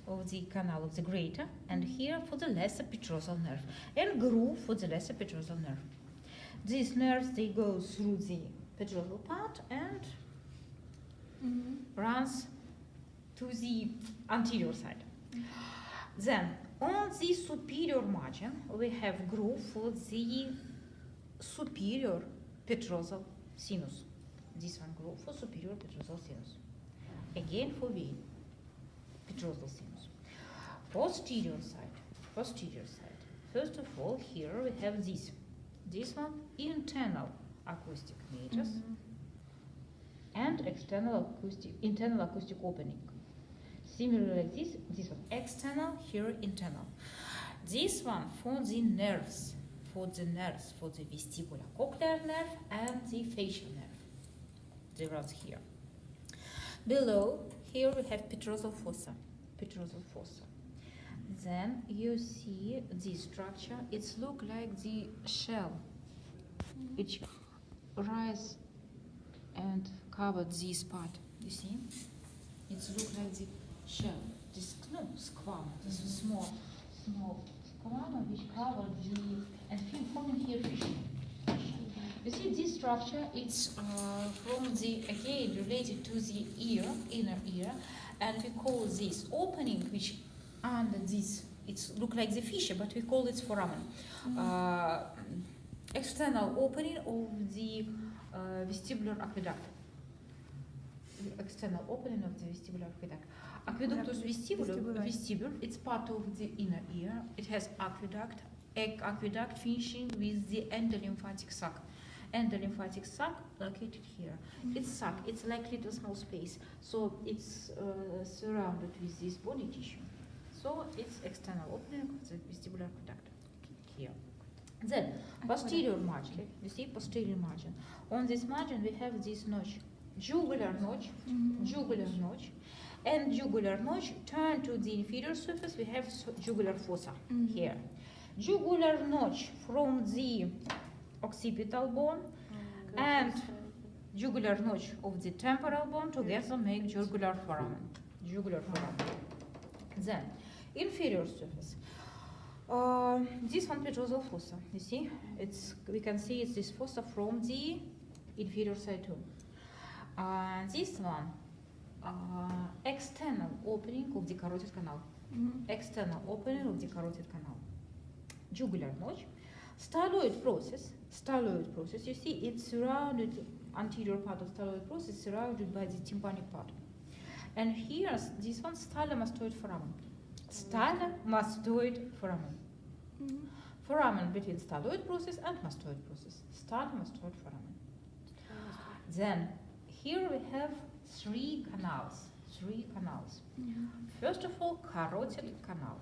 of the canal of the greater, and here for the lesser petrosal nerve, and groove for the lesser petrosal nerve. These nerves, they go through the petrosal part and runs to the anterior side. Then on the superior margin we have groove for the superior petrosal sinus. This one groove for superior petrosal sinus. Again for vein, petrosal sinus. Posterior side. First of all, here we have this one, internal acoustic meatus and internal acoustic opening. Similarly like this one, external, here internal. This one for the nerves, for the vestibular cochlear nerve and the facial nerve. They run here. Below, here we have petrosal fossa. Then you see this structure. It's look like the shell, which rise and cover this part. You see? It's look like the shell. This squama. This is small squama which cover the and forming here fish. You see this structure? It's from the again related to the ear, inner ear, and we call this opening which under this, it's look like the fissure, but we call it foramen. External opening of the vestibular aqueduct. External opening of the vestibular aqueduct. Aqueductus vestibule, it's part of the inner ear. It has aqueduct finishing with the endolymphatic sac. Endolymphatic sac located here. It's sac, it's like little small space. So it's surrounded with this body tissue. So it's external opening of the vestibular aqueduct here. Then posterior margin. You see posterior margin. On this margin we have this notch, jugular notch, and jugular notch turn to the inferior surface. We have jugular fossa here. Jugular notch from the occipital bone and jugular notch of the temporal bone together make jugular foramen. Then inferior surface. This one petrosal fossa. You see, we can see it's this fossa from the inferior side too. This one, external opening of the carotid canal. External opening of the carotid canal. Jugular notch. Styloid process. You see, it's surrounded, anterior part of styloid process surrounded by the tympanic part. And here's this one, stylomastoid foramen. Foramen between styloid process and mastoid process. Stylomastoid foramen. Then here we have three canals. First of all, carotid canal.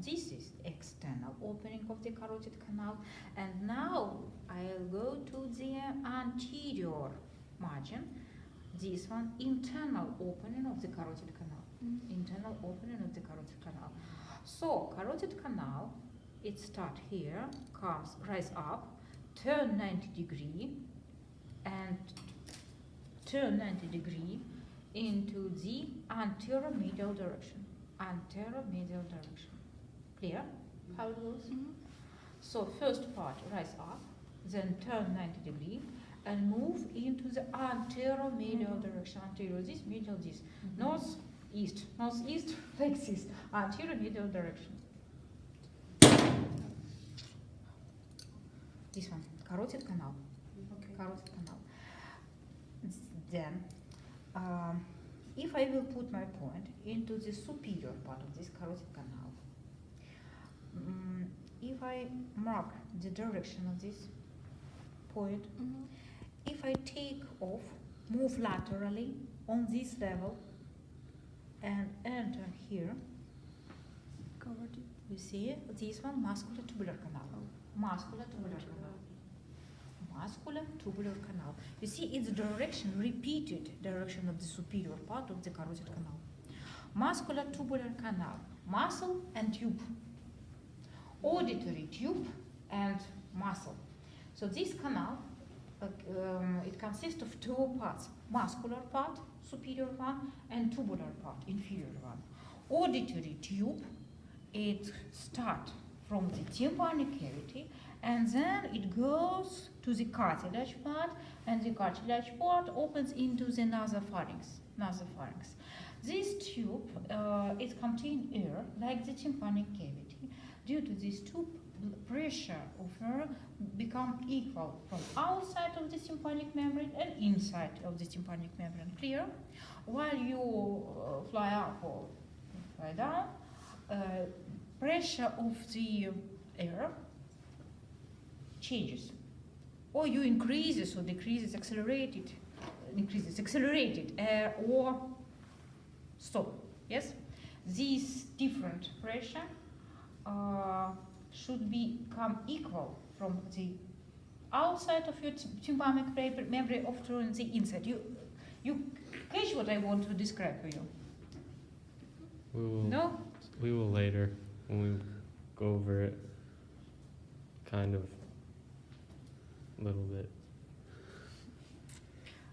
This is external opening of the carotid canal. And now I'll go to the anterior margin. This one, internal opening of the carotid canal. Internal opening of the carotid canal. So carotid canal, it starts here, rise up, turn 90 degree, and turn 90 degree into the anteromedial direction. Clear how it goes? So first part, rise up, then turn 90 degree, and move into the anteromedial direction. Anterior this, medial this. Northeast, like this. Anteromedial direction. This one, carotid canal. Carotid canal. Then, if I will put my point into the superior part of this carotid canal, if I mark the direction of this point, if I take off, move laterally on this level, and enter here, you see this one, muscular tubular canal. Muscular tubular canal. You see its direction, repeated direction of the superior part of the carotid canal. Muscular tubular canal, muscle and tube. Auditory tube and muscle. So this canal, it consists of two parts, muscular part, superior one, and tubular part, inferior one. auditory tube. It starts from the tympanic cavity, and then it goes to the cartilage part, and the cartilage part opens into the nasopharynx. This tube, it contains air like the tympanic cavity. Due to this tube, pressure of air become equal from outside of the tympanic membrane and inside of the tympanic membrane. Clear? While you fly up or fly down, pressure of the air changes, or you increases or decreases, accelerated, or stop. Yes, this different pressure should become equal from the outside of your tympanic membrane or from the inside. You catch what I want to describe to you? No? We will later when we go over it, kind of, a little bit.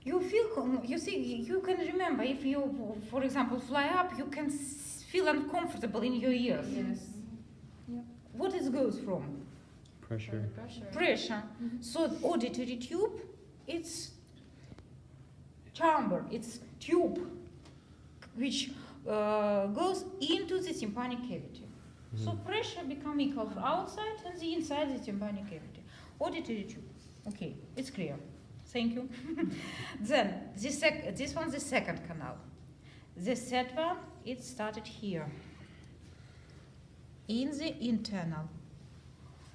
You feel, you see, you can remember if you, for example, fly up, you can feel uncomfortable in your ears. Yes. Yep. What it goes from? Pressure. Pressure. So the auditory tube, it's chamber, it's tube, which goes into the tympanic cavity. So pressure become equal from outside and the inside the tympanic cavity. Auditory tube. Okay, it's clear. Thank you. Then this one's the second canal. The third one, it started here in the internal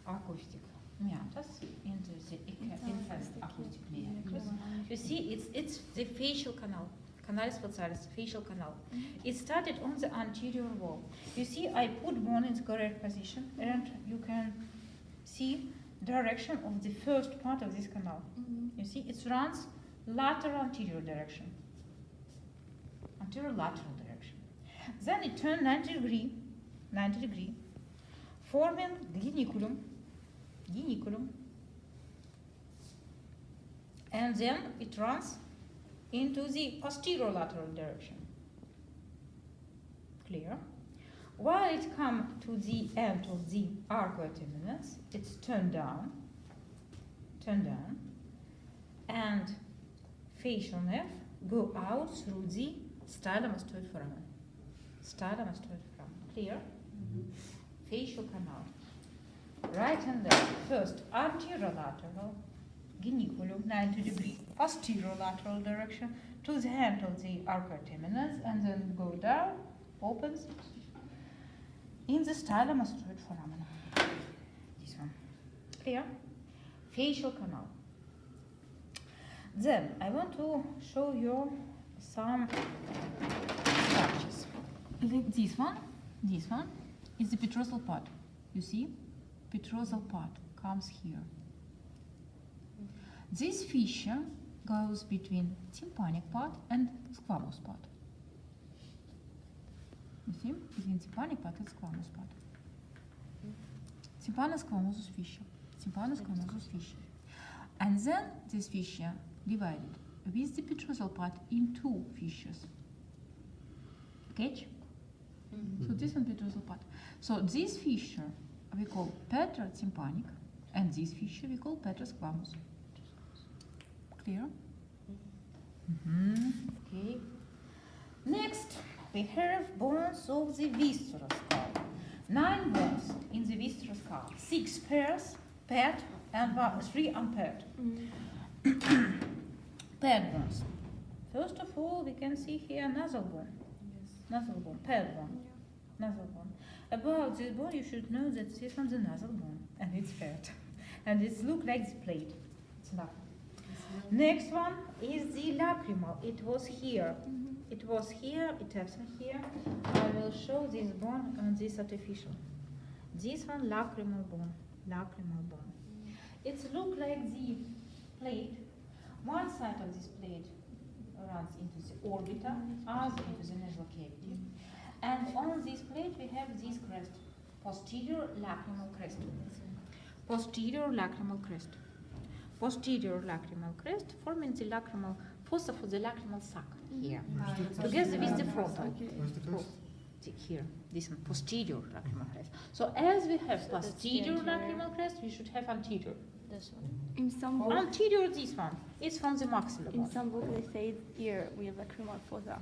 acoustic meatus, into the internal acoustic meatus. You see, it's the facial canal. Canalis facialis, facial canal. It started on the anterior wall. You see, I put one in the correct position, and you can see direction of the first part of this canal. You see, it runs lateral anterior direction. Anterior lateral direction. Then it turned 90 degree, forming geniculum. And then it runs into the posterior lateral direction. Clear? While it comes to the end of the arcuateminus, it's turned down, and facial nerve go out through the stylomastoid foramen. Clear? Facial canal. Right and left. First, anterolateral, geniculum, 90 degree, posterolateral direction to the end of the arcuateminus, and then go down, opens in the stylomastoid foramen. This one. Clear? Facial canal. Then I want to show you some structures. This one is the petrosal part. You see? Petrosal part comes here. This fissure goes between tympanic part and squamous part. You see? Between tympanic part and squamous part. Tympano-squamous fissure. And then this fissure divided with the petrosal part in two fissures. Catch? So this one petrosal part. So this fissure we call petrotympanic, and this fissure we call petrosquamous. Clear? Okay. Next, we have bones of the visceral skull. 9 bones in the visceral skull. 6 pairs, paired, and 3 unpaired. Paired bones. First of all, we can see here nasal bone. Nasal bone, paired bone. Nasal bone. About this bone, you should know that this one's a nasal bone, and it's paired. And it looks like this plate. It's not. Next one is the lacrimal. It was here. It was here, it absent here. I will show this bone and this artificial. This one, lacrimal bone. It looks like the plate. One side of this plate runs into the orbita, other into the nasal cavity. And on this plate we have this crest, posterior lacrimal crest. Posterior lacrimal crest forming the lacrimal fossa for the lacrimal sac here, together with the frontal. here, this one, posterior lacrimal crest. So as we have So that's the posterior anterior. lacrimal crest, we should have anterior. This one. In some Anterior, this one, is from the maxilla in bone. some book they say here we have lacrimal fossa.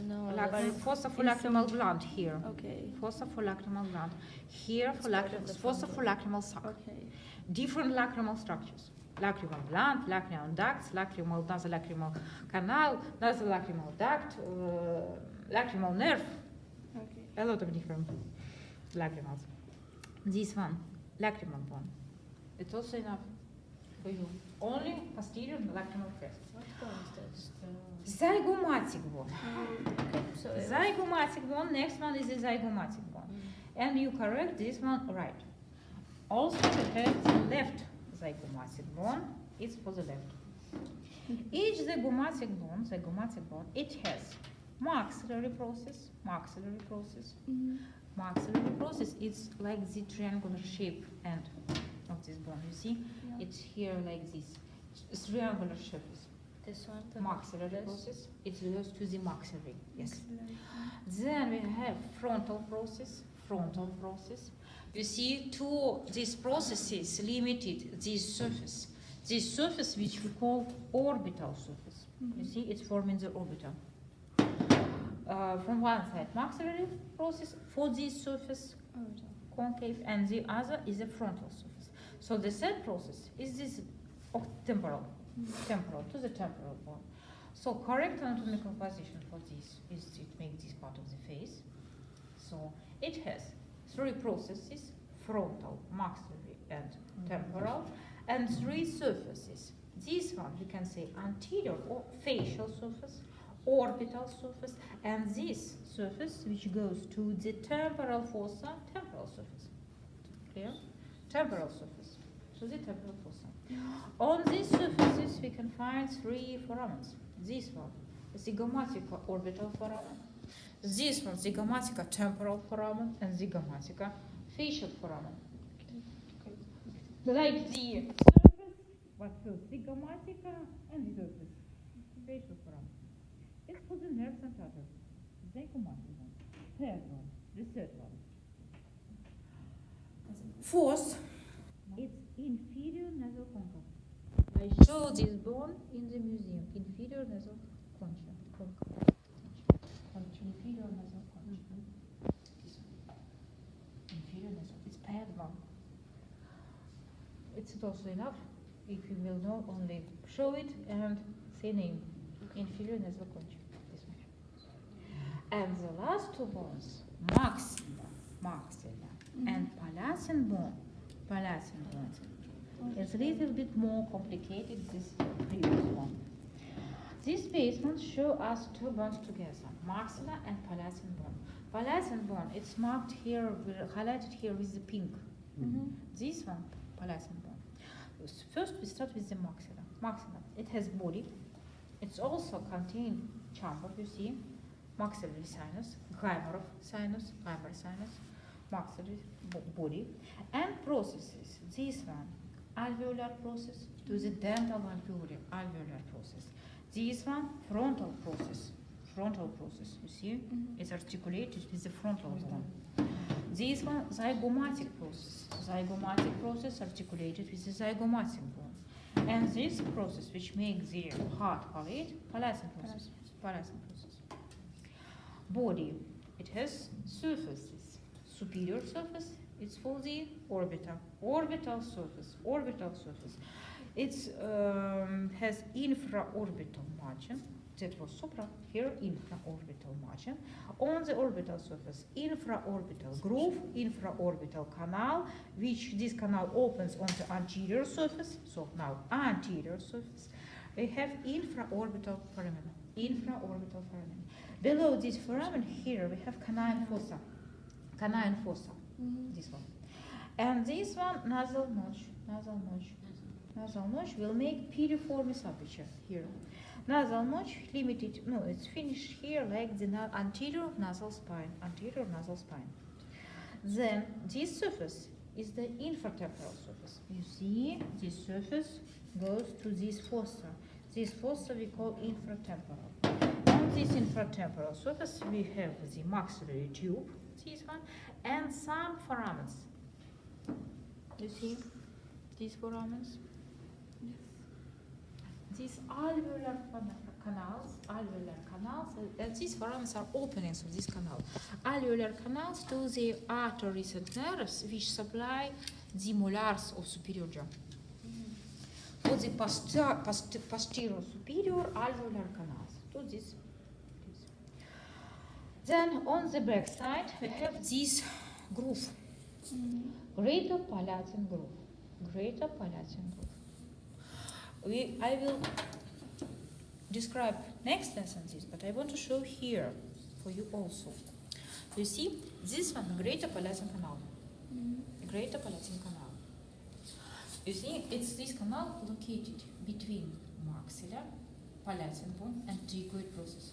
No, Lacrimal that's, fossa for in lacrimal some- gland here. Okay. Fossa for lacrimal gland. Here for It's part of lacrimal, the fossa for fundus. lacrimal sac. Okay. Different lacrimal structures. Lacrimal gland, lacrimal ducts, lacrimal nasolacrimal canal, nasolacrimal duct, lacrimal nerve. Okay. A lot of different lacrimals. This one, lacrimal bone. It's also enough for you. Only posterior lacrimal crest. what bone is this? Zygomatic bone. Okay, so it was- Zygomatic bone. Next one is the zygomatic bone. And you correct this one right. Also, we have the left zygomatic bone. It's for the left. Each zygomatic bone, it has maxillary process. Mhm. Maxillary process. It's like the triangular shape end of this bone. You see, Yeah. it's here like this. It's triangular shape. This one. The Maxillary this? process. It goes to the maxillary. Yes. Maxillary. Then we have frontal process. You see, two these processes limited this surface. This surface, which we call orbital surface. You Mhm. see, it's forming the orbital. From one side, maxillary process for this surface, Orbital. concave, and the other is a frontal surface. So the third process is this temporal to the temporal bone. So correct anatomical position for this is it makes this part of the face. So it has three processes: frontal, maxillary, and temporal, and three surfaces. This one we can say anterior or facial surface, orbital surface, and this surface which goes to the temporal fossa, temporal surface. Clear? Temporal surface. So the temporal fossa. On these surfaces we can find three foramens. This one, zygomatica orbital foramen. This one, zygomatica temporal foramen, and zygomatica facial foramen. Like the surface, but first zygomatica and the surface, facial foramen. It's for the nerves and arteries. Zygomatica. Third one, the third one. Fourth, it's inferior nasal concha. I show this bone in the museum. Inferior nasal concha. Inferior nasal concha. This one. Inferior nasal. It's paired one. It's also enough if you will know only show it and say name. Inferior nasal concha. This one. And the last two bones, maxilla, and palatine bone. It's a little bit more complicated this previous one. This basement show us two bones together, maxilla and palatine bone. Palatine bone, it's marked here, highlighted here with the pink. Mhm. This one, palatine bone. First we start with the maxilla. Maxilla, it has body. It's also contain chamber, you see, maxillary sinus, Geimer sinus, maxillary body, and processes. This one, alveolar process to the dental alveolar process. This one, frontal process, you see, Mhm. it's articulated with the frontal bone. This one, zygomatic process articulated with the zygomatic bone. And this process, which makes the heart palate, palatine process. Body, it has surfaces. Superior surface, it's for the orbital surface. It has infraorbital margin. That was supra, here infraorbital margin. On the orbital surface, infraorbital groove, infraorbital canal, which this canal opens on the anterior surface. So now anterior surface. We have infraorbital foramen. Below this foramen here we have canine fossa. Mhm. This one. And this one, nasal notch will make piriformis aperture here. Nasal notch limited, no, it's finished here like the anterior nasal spine. Then this surface is the infratemporal surface. You see, this surface goes to this fossa. This fossa we call infratemporal. On this infratemporal surface, we have the maxillary tube, this one, and some foramens. You see these foramens? These alveolar canals, and these foramens are openings of this canal. Alveolar canals to the arteries and nerves which supply the molars of superior jaw. For the posterior superior alveolar canals to this. Then on the back side we have this groove, greater palatal groove, greater palatal groove. I will describe next lesson this, but I want to show here for you also. You see this one, greater palatal canal, greater palatal canal. You see, it's this canal located between maxilla, palatal bone, and pterygoid process.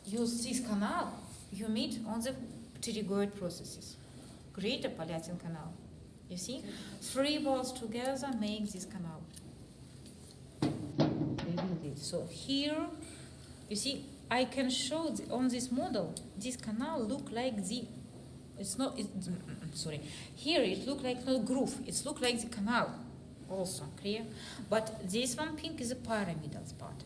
Use this canal, you meet on the pterygoid processes. Greater palatal canal. You see, three balls together make this canal. So here, you see, I can show on this model, this canal look like the. It's not. Sorry. Here it look like no groove. It look like the canal, also clear. But this one pink is a pyramidal spot.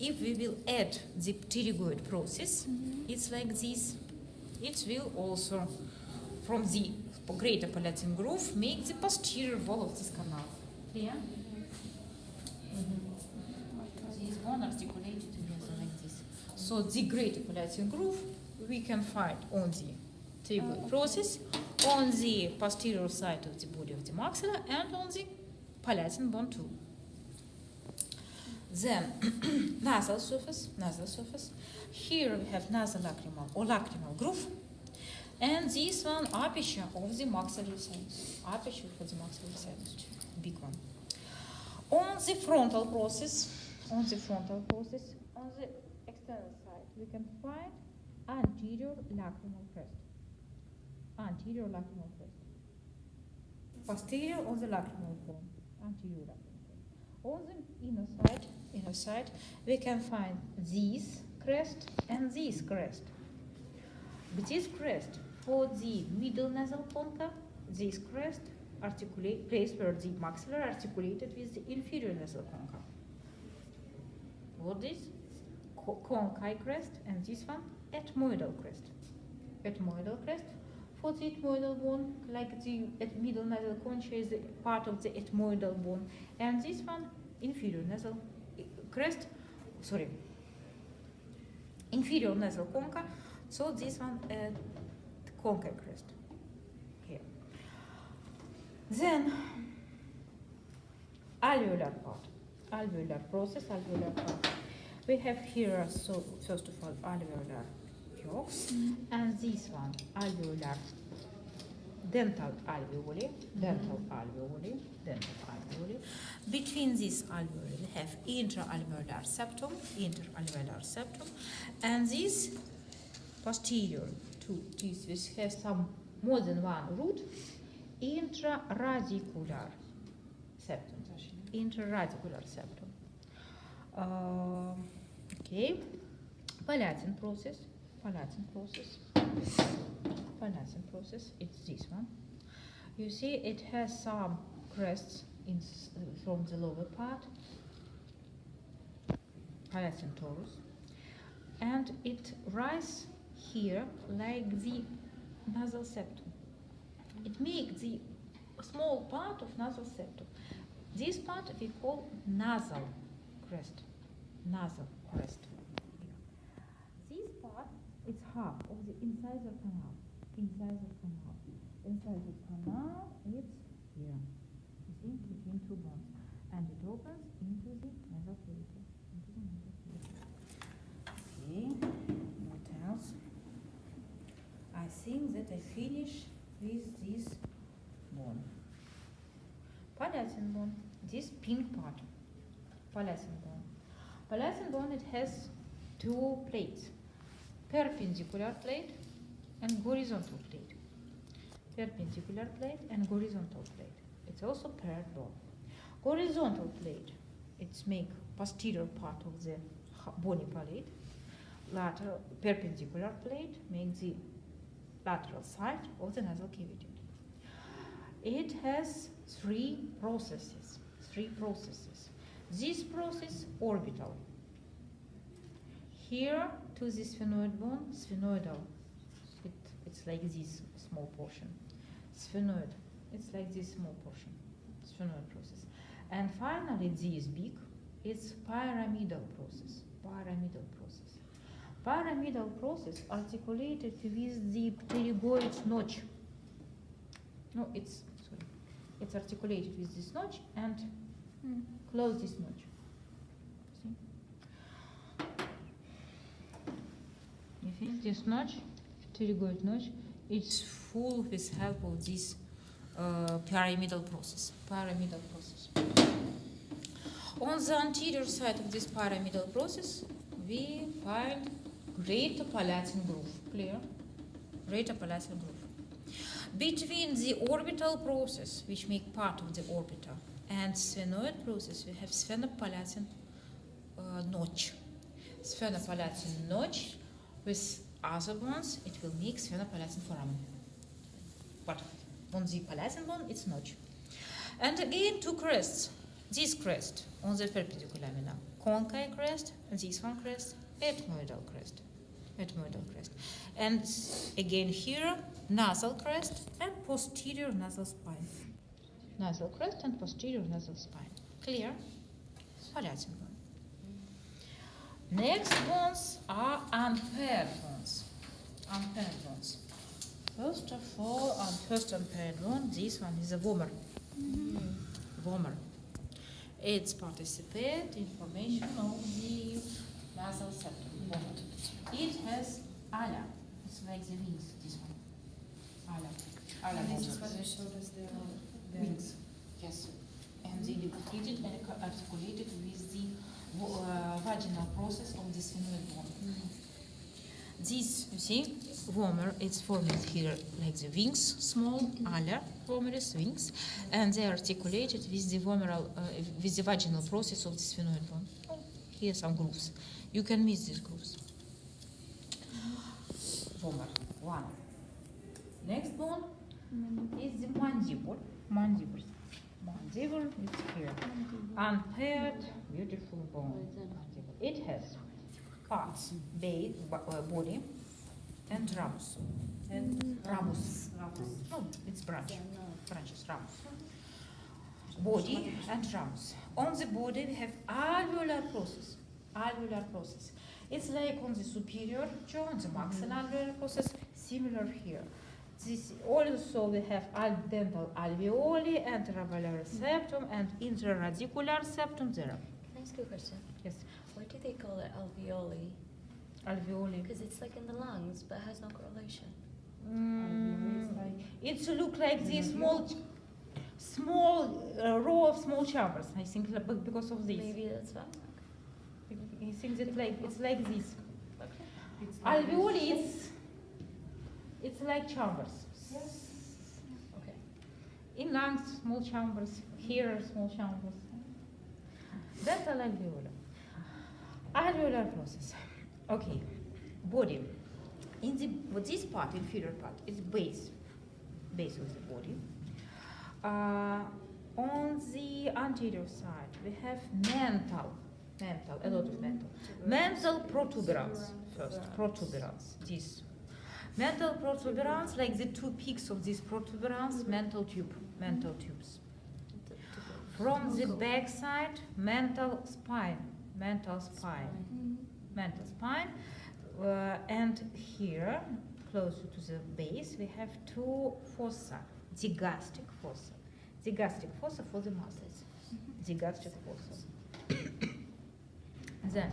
If we will add the pterygoid process, it's like this. It will also, from the greater palatal groove, make the posterior wall of this canal. Clear? These bone articulated together like this. So the greater palatal groove we can find on the pterygoid process, on the posterior side of the body of the maxilla, and on the palatal bone too. Then nasal surface. Here we have nasolacrimal or lacrimal groove, and this one aperture of the maxillary sinus. Aperture for the maxillary sinus, big one. On the frontal process, on the external side, we can find anterior lacrimal crest. Anterior lacrimal crest. Posterior on the lacrimal bone. Anterior lacrimal crest. On the inner side, we can find this crest and this crest. But this crest for the middle nasal concha, this crest place where the maxilla articulated with the inferior nasal concha. What is conchae crest, and this one ethmoidal crest. Ethmoidal crest. For the ethmoidal bone, like the middle nasal concha is part of the ethmoidal bone, and this one inferior nasal crest. Inferior nasal concha. So this one conchae crest. Here. Then alveolar part. Alveolar process, alveolar part. We have here, so first of all, alveolar yolks, and this one, alveolar dental alveoli. Between these alveoli, we have interalveolar septum, and this posterior to teeth, which has some more than one root, intraradicular septum. Okay. Palatal process. It's this one. You see, it has some crests from the lower part, palatal torus, and it rises here like the nasal septum. It makes the small part of nasal septum. This part we call nasal crest. This part is half of the incisor canal. Incisor canal it's here. You see, between two bones, and it opens into the nasal cavity. Okay, what else? I think that I finish with this bone. Palatal bone, this pink part. Palatal bone, it has two plates, perpendicular plate and horizontal plate. Perpendicular plate and horizontal plate. It's also paired bone. Horizontal plate, it's make posterior part of the bony palate. lateral perpendicular plate makes the lateral side of the nasal cavity. It has three processes. This process orbital. Here to the sphenoid bone, sphenoidal. It's like this small portion. Sphenoid. It's like this small portion. Sphenoid process. And finally, this big. It's pyramidal process. Pyramidal process articulated with the pterygoid notch. No, it's articulated with this notch and close this notch. See? You see this notch, pterygoid notch, it's full with help of this pyramidal process. On the anterior side of this pyramidal process, we find greater palatal groove. Clear? Greater palatal groove. Between the orbital process, which make part of the orbiter, and sphenoid process, we have sphenopalatal notch. Sphenopalatal notch with other bones, it will make sphenopalatal foramen. But on the palatal bone, it's notch. And again, two crests. This crest on the perpendicular lamina, conchae crest, and this one crest, ethmoidal crest. And again here, nasal crest and posterior nasal spine. Nasal crest and posterior nasal spine. Clear? Palatal bone. Next bones are unpaired bones. First of all, on first unpaired bone, this one is a vomer. Vomer. It's participate in formation of the nasal septum. It has ala. It's like the wings, this one. Ala. This is what they showed us the Wings. Yes. And they lubricated and articulated with the vaginal process of the sphenoid bone. This, you see, vomer, it's formed here like the wings, small alar, vomerous wings, and they are articulated with the with the vaginal process of the sphenoid bone. Oh, here are some grooves. You can miss these grooves. Vomer, one. Next bone is the mandible. Mandible, it's here. Unpaired, beautiful bone. Mandible. It has parts, base, body, and ramus. No, it's branches, ramus. Body and ramus. On the body we have alveolar process. It's like on the superior jaw, on the maxillalveolar process, similar here. This also we have dental alveoli, anterolateral septum, and intraradicular septum there. Can I ask you a question? Yes. Why do they call it alveoli? Alveoli. Because it's like in the lungs, but it has no correlation. It look like this small row of small chambers. I think because of this. Maybe that's why. I think that it's like this. Okay. Alveoli, it's like chambers. Okay. In lungs, small chambers. Here, small chambers. Dental alveolar. Alveolar process. Okay. Body. This part, inferior part, is base of the body. On the anterior side, we have mental, a lot of mental protuberance. First, protuberance. This mental protuberance, like the two peaks of this protuberance, mental tubes. From the back side, mental spine, and here, closer to the base, we have two fossa, digastric fossa for the muscles, digastric fossa. Then,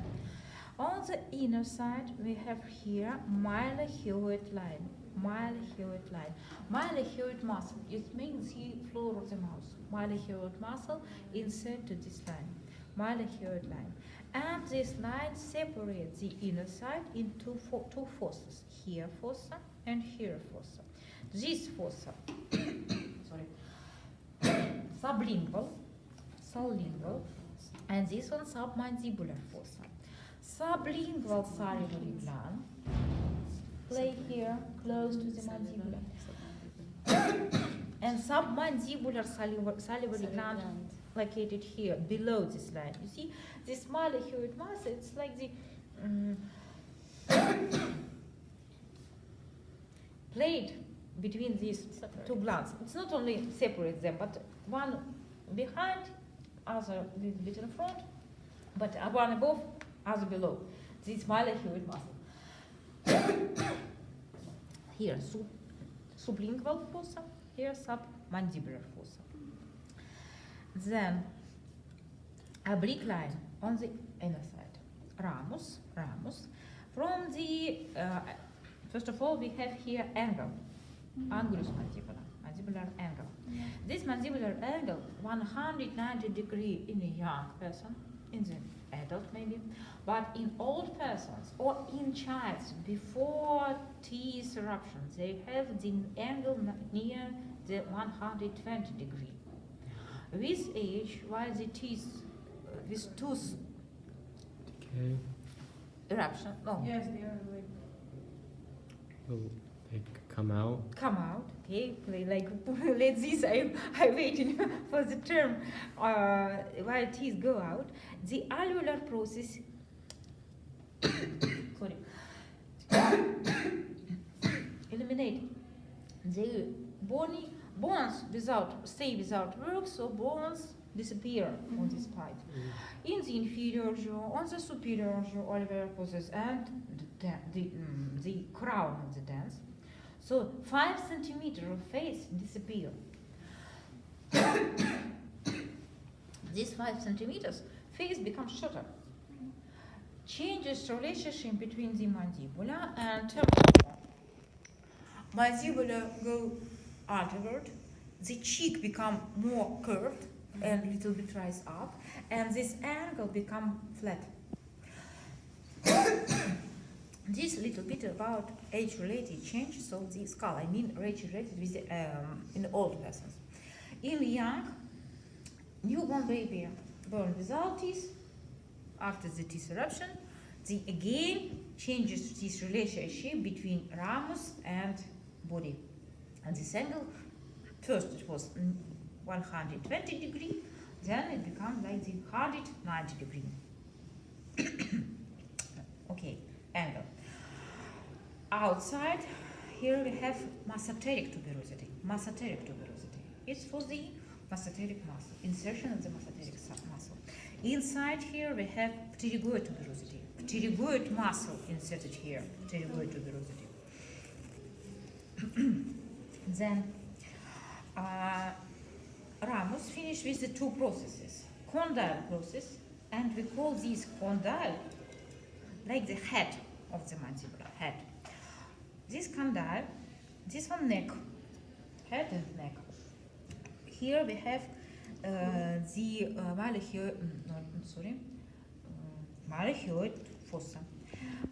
on the inner side, we have here mylohyoid line. Mylohyoid muscle, it means the floor of the mouth. Mylohyoid muscle insert to this line, mylohyoid line. And this line separates the inner side into two fossas, here fossa and here fossa. This fossa, sublingual, and this one submandibular fossa. sublingual salivary gland lay here close to the mandibular, and submandibular salivary gland located here below this line. You see, this malachioid muscle, it's like the plate between these two glands. It's not only separate them, but one behind, other a little bit in front, but one above, other below. This malachioid muscle. Here, sublingual fossa, here submandibular fossa. Then, oblique line on the inner side. Ramus. From the, first of all, we have here angle, angulus mandibular angle. This mandibular angle, 190 degree in a young person, in the adult maybe, but in old persons or in child before teeth eruption, they have the angle near the 120 degree. With age, while the teeth, with tooth Okay. eruption, no, Yes, they are like. Will they come out? come out, okay, like like this, I'm waiting for the term, while teeth go out, the alveolar process, sorry, eliminate the bony bones stay without work, so bones disappear on this part. In the inferior jaw, on the superior jaw, alveolar process, and the crown of the dents. So 5 centimeters of face disappear. These 5 centimeters, face becomes shorter. Changes relationship between the mandibula and temporal bone. Mandibular go outward, the cheek become more curved and little bit rise up, and this angle become flat. This little bit about age-related changes of the skull. I mean age-related with the, in old persons. In young, newborn baby born without teeth, after the teeth eruption, the again changes this relationship between ramus and body. And this angle, first it was 120 degree, then it becomes like the 190 degree. Okay, angle. Outside, here we have mesenteric tuberosity. Mesenteric tuberosity. It's for the mesenteric muscle, insertion of the mesenteric muscle. Inside here we have pterygoid tuberosity. Pterygoid muscle inserted here, pterygoid tuberosity. Then ramus finish with the 2 processes, condyle process, and we call this condyle like the head of the mandibular head. This condyle, this one neck, head and neck. Here we have the malachioid fossa,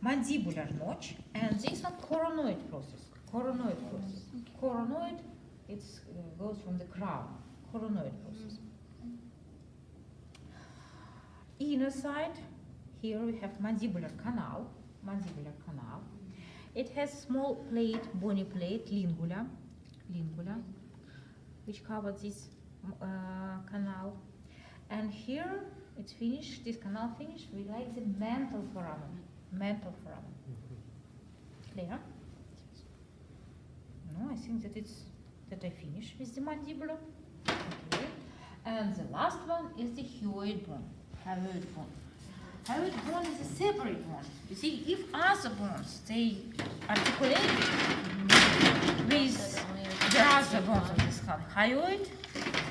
mandibular notch, and this one coronoid process. Coronoid process. Coronoid, it goes from the crown. Coronoid process. Inner side, here we have mandibular canal. Mandibular canal. It has small plate, bony plate, lingula, which covers this canal. And here it's finished. This canal finished. We like the mental foramen. Mental foramen. Clear? No, I think that I finished with the mandibular. Okay. And the last one is the hyoid bone. Hyoid bone. Hyoid bone is a separate bone. You see, if other bones they articulate with the other bones of the skull, hyoid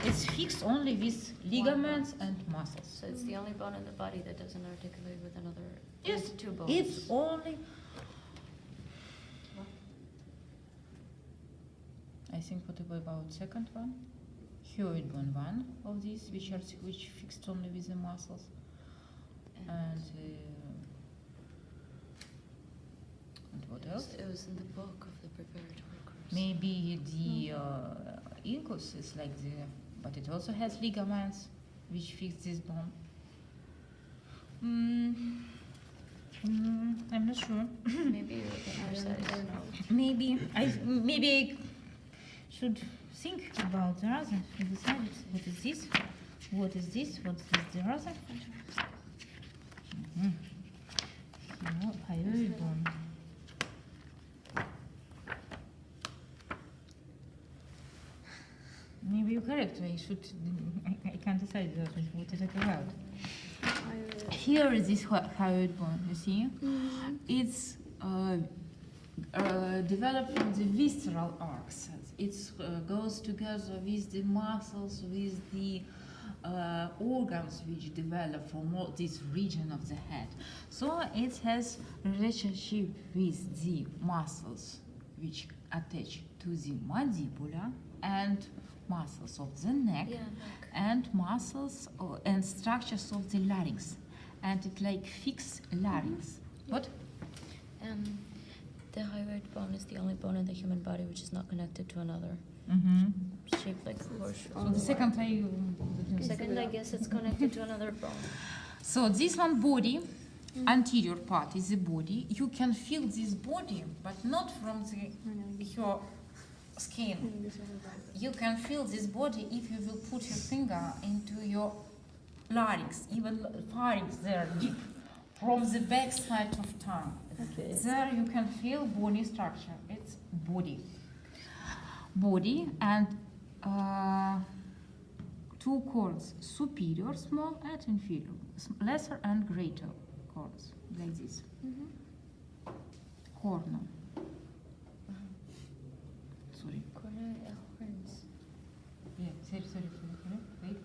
is fixed only with ligaments and muscles. So it's the only bone in the body that doesn't articulate with another. Yes, with 2 bones. it's only. I think what about second one? Hyoid bone one of these, which fixed only with the muscles, and what else? It was in the book of the preparatory course. Maybe the incus is like but it also has ligaments which fix this bone. I'm not sure. Maybe you're the other side. Maybe I should think about the other. Decide what is this? What is this? What is the other? Here, hyoid bone. Maybe you're correct. I should. I can't decide what is it about. Here is this hyoid bone. You see, it's developed from the visceral arcs. It goes together with the muscles, with the organs which develop from all this region of the head. So it has relationship with the muscles which attach to the mandibula and muscles of the neck Yeah, neck. and muscles and structures of the larynx, and it like fix larynx. What? The hyoid bone is the only bone in the human body which is not connected to another, shaped like a horseshoe. So the second eye. Second, I guess it's connected to another bone. So this one body, anterior part is the body. You can feel this body, but not from your skin. You can feel this body if you will put your finger into your larynx, even pharynx there deep, from the back side of tongue. Okay. There you can feel body structure. It's body. Body and two cords, superior, small, and inferior, lesser and greater cords, like this. Cornu. Sorry. Corner horns. Yeah, sorry. Wait.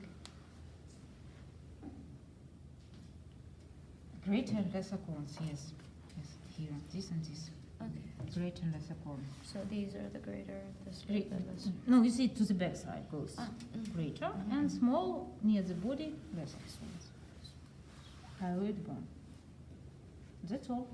Greater and lesser corns, yes. Yes, here, this and this. Okay. Greater and lesser corn. So these are the greater, this Great. the lesser. No, you see to the back side goes. Greater Mhm. and small near the body, lesser. Hyoid bone. That's all.